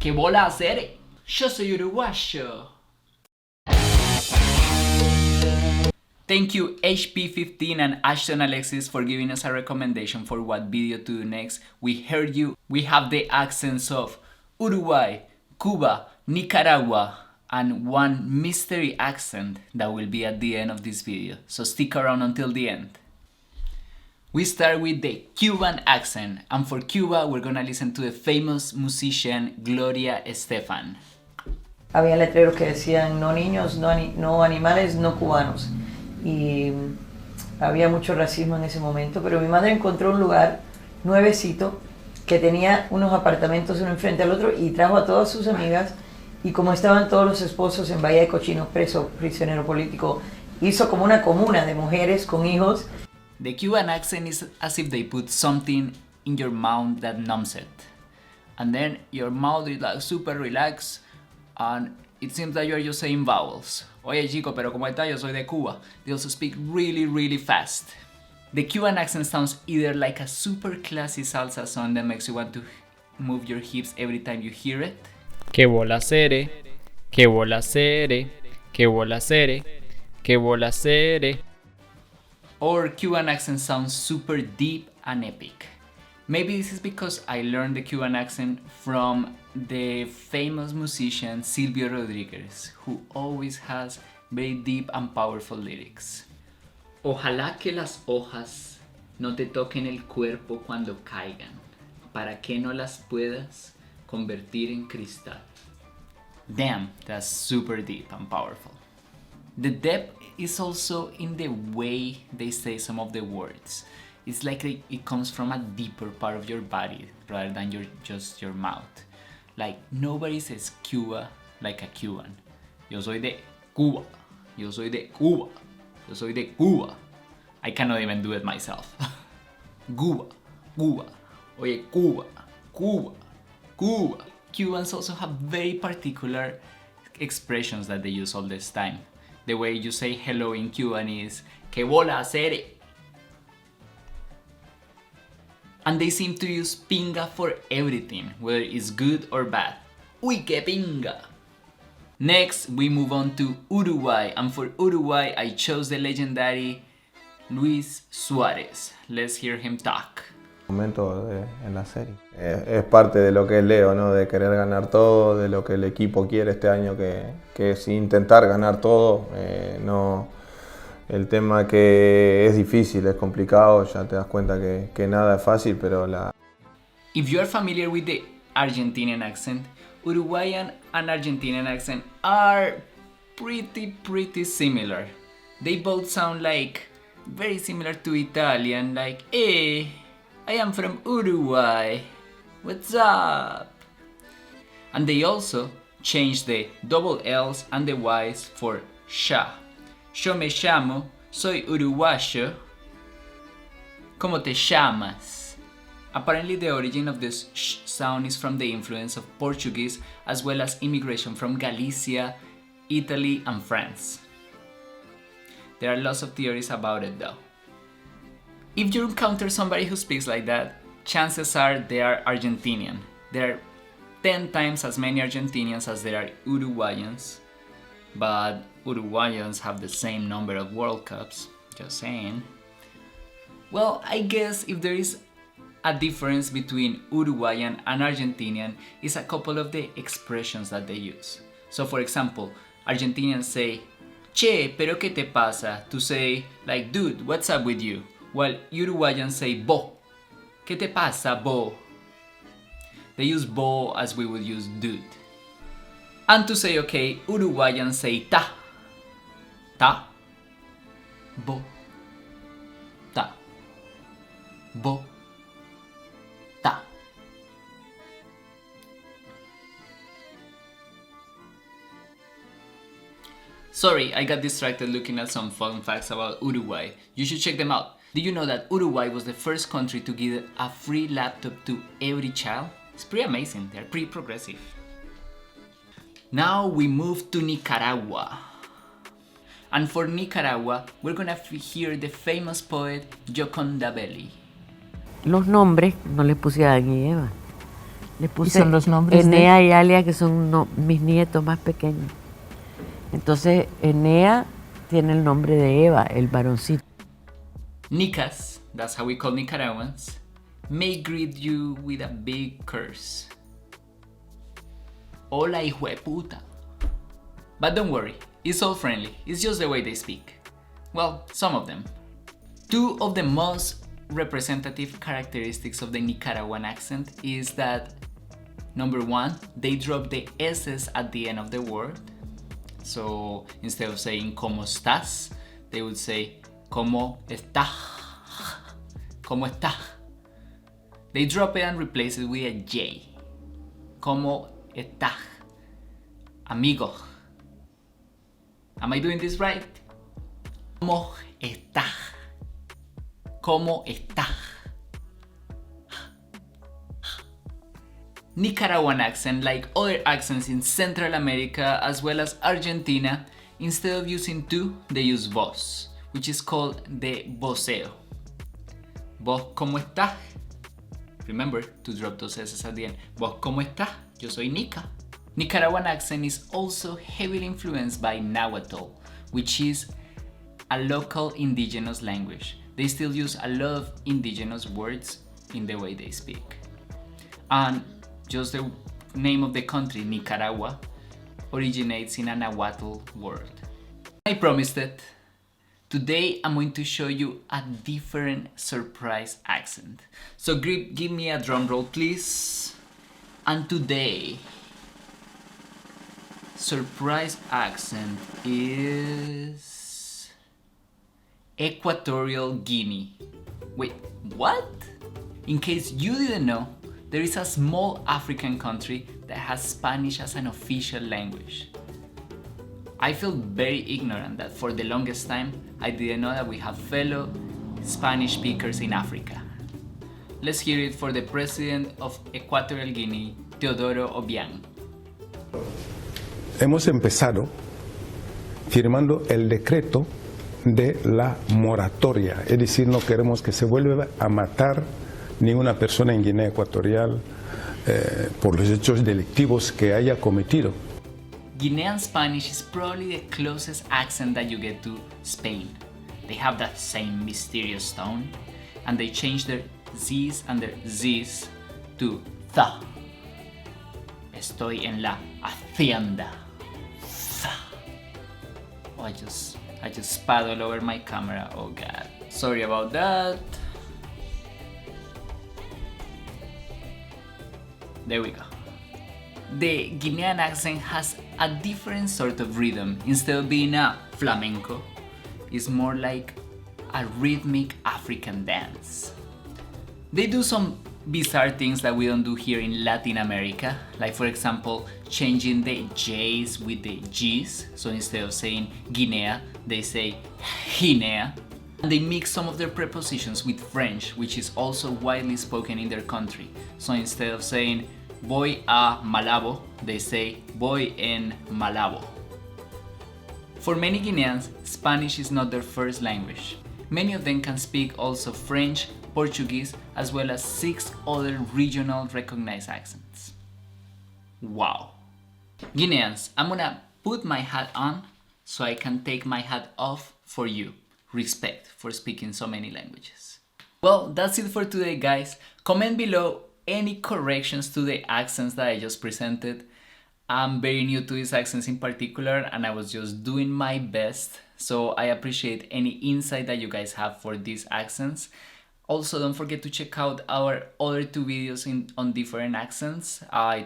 ¿Qué bola hacer? Yo soy uruguayo. Thank you HP15 and Ashton Alexis for giving us a recommendation for what video to do next. We heard you. We have the accents of Uruguay, Cuba, Nicaragua, and one mystery accent that will be at the end of this video. So stick around until the end. We start with the Cuban accent, and for Cuba we're gonna listen to the famous musician Gloria Estefan. Había letreros que decían no niños, no animales, no cubanos. Y había mucho racismo en ese momento, pero mi madre encontró un lugar nuevecito que tenía unos apartamentos uno enfrente al otro y trajo a todas sus amigas, y como estaban todos los esposos en Bahía de Cochinos preso, prisionero político, hizo como una comuna de mujeres con hijos. The Cuban accent is as if they put something in your mouth that numbs it, and then your mouth is like super relaxed and it seems that you're just saying vowels. Oye chico, pero como está, yo soy de Cuba. They also speak really fast. The Cuban accent sounds either like a super classy salsa song that makes you want to move your hips every time you hear it. Que bola sere, que bola sere, que bola sere, que bola sere. Or Cuban accent sounds super deep and epic. Maybe this is because I learned the Cuban accent from the famous musician Silvio Rodríguez, who always has very deep and powerful lyrics. Ojalá que las hojas no te toquen el cuerpo cuando caigan, para que no las puedas convertir en cristal. Damn, that's super deep and powerful. The depth is also in the way they say some of the words. It's like it comes from a deeper part of your body rather than just your mouth. Like nobody says Cuba like a Cuban. Yo soy de Cuba. Yo soy de Cuba. Yo soy de Cuba. I cannot even do it myself. Cuba, Cuba. Oye, Cuba, Cuba, Cuba. Cubans also have very particular expressions that they use all this time. The way you say hello in Cuban is que bola hacer. And they seem to use pinga for everything, whether it's good or bad. Uy, que pinga! Next, we move on to Uruguay, and for Uruguay, I chose the legendary Luis Suárez. Let's hear him talk. En la serie. Es parte de lo que es Leo, ¿no? De querer ganar todo, de lo que el equipo quiere este año, que es intentar ganar todo. No, el tema que es difícil, es complicado, ya te das cuenta que nada es fácil, pero la... If you are familiar with the Argentinian accent, Uruguayan and Argentinian accent are pretty similar. They both sound like very similar to Italian, like I am from Uruguay, what's up? And they also changed the double L's and the Y's for sha. Yo me llamo, soy uruguayo. ¿Cómo te llamas? Apparently the origin of this sh sound is from the influence of Portuguese as well as immigration from Galicia, Italy and France. There are lots of theories about it though. If you encounter somebody who speaks like that, chances are they are Argentinian. There are 10 times as many Argentinians as there are Uruguayans, but Uruguayans have the same number of World Cups, just saying. Well, I guess if there is a difference between Uruguayan and Argentinian, is a couple of the expressions that they use. So for example, Argentinians say, che, pero que te pasa? To say, like, dude, what's up with you? While Uruguayans say bo. ¿Qué te pasa, bo? They use bo as we would use dude. And to say okay, Uruguayans say ta. Ta. Bo. Ta. Bo. Ta. Sorry, I got distracted looking at some fun facts about Uruguay. You should check them out. Do you know that Uruguay was the first country to give a free laptop to every child? It's pretty amazing, they're pretty progressive. Now we move to Nicaragua. And for Nicaragua, we're gonna hear the famous poet Gioconda Belli. Los nombres no les puse a Adán y Eva. Le puse son los nombres Enea y Alia, que son mis nietos más pequeños. Entonces, Enea tiene el nombre de Eva, el varoncito. Nicas, that's how we call Nicaraguans, may greet you with a big curse. Hola, hijo de puta. But don't worry, it's all friendly, it's just the way they speak. Well, some of them. Two of the most representative characteristics of the Nicaraguan accent is that number one, they drop the S's at the end of the word. So instead of saying ¿Cómo estás?, they would say ¿Cómo estás? ¿Cómo estás? They drop it and replace it with a J. ¿Cómo estás? Amigo. Am I doing this right? ¿Cómo estás? ¿Cómo estás? Nicaraguan accent, like other accents in Central America as well as Argentina, instead of using tú, they use vos, which is called the voceo. ¿Vos cómo estás? Remember to drop those S's at the end. ¿Vos cómo estás? Yo soy Nica. Nicaraguan accent is also heavily influenced by Nahuatl, which is a local indigenous language. They still use a lot of indigenous words in the way they speak. And just the name of the country, Nicaragua, originates in a Nahuatl word. I promised it. Today I'm going to show you a different surprise accent. So give me a drum roll, please. And today, surprise accent is Equatorial Guinea. Wait, what? In case you didn't know, there is a small African country that has Spanish as an official language. I feel very ignorant that for the longest time I didn't know that we have fellow Spanish speakers in Africa. Let's hear it for the president of Equatorial Guinea, Teodoro Obiang. Hemos empezado firmando el decreto de la moratoria, es decir, no queremos que se vuelva a matar ninguna persona en Guinea Ecuatorial por los hechos delictivos que haya cometido. Guinean Spanish is probably the closest accent that you get to Spain. They have that same mysterious tone, and they change their Z's and their Z's to tha. Estoy en la hacienda. Tha. Oh, I just spat all over my camera. Oh god. Sorry about that. There we go. The Guinean accent has a different sort of rhythm. Instead of being a flamenco, it's more like a rhythmic African dance. They do some bizarre things that we don't do here in Latin America, like for example changing the J's with the G's, so instead of saying Guinea, they say Guinea. And they mix some of their prepositions with French, which is also widely spoken in their country. So instead of saying voy a Malabo, they say voy en Malabo. For many Guineans, Spanish is not their first language. Many of them can speak also French, Portuguese, as well as 6 other regional recognized accents. Wow. Guineans, I'm gonna put my hat on so I can take my hat off for you. Respect for speaking so many languages. Well, that's it for today, guys. Comment below any corrections to the accents that I just presented. I'm very new to these accents in particular, and I was just doing my best, so I appreciate any insight that you guys have for these accents. Also, don't forget to check out our other 2 videos on different accents. I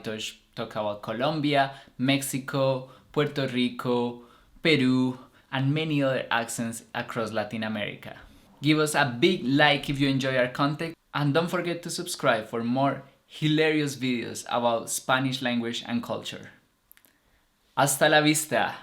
talk about Colombia, Mexico, Puerto Rico, Peru, and many other accents across Latin America. Give us a big like if you enjoy our content, and don't forget to subscribe for more hilarious videos about Spanish language and culture. Hasta la vista!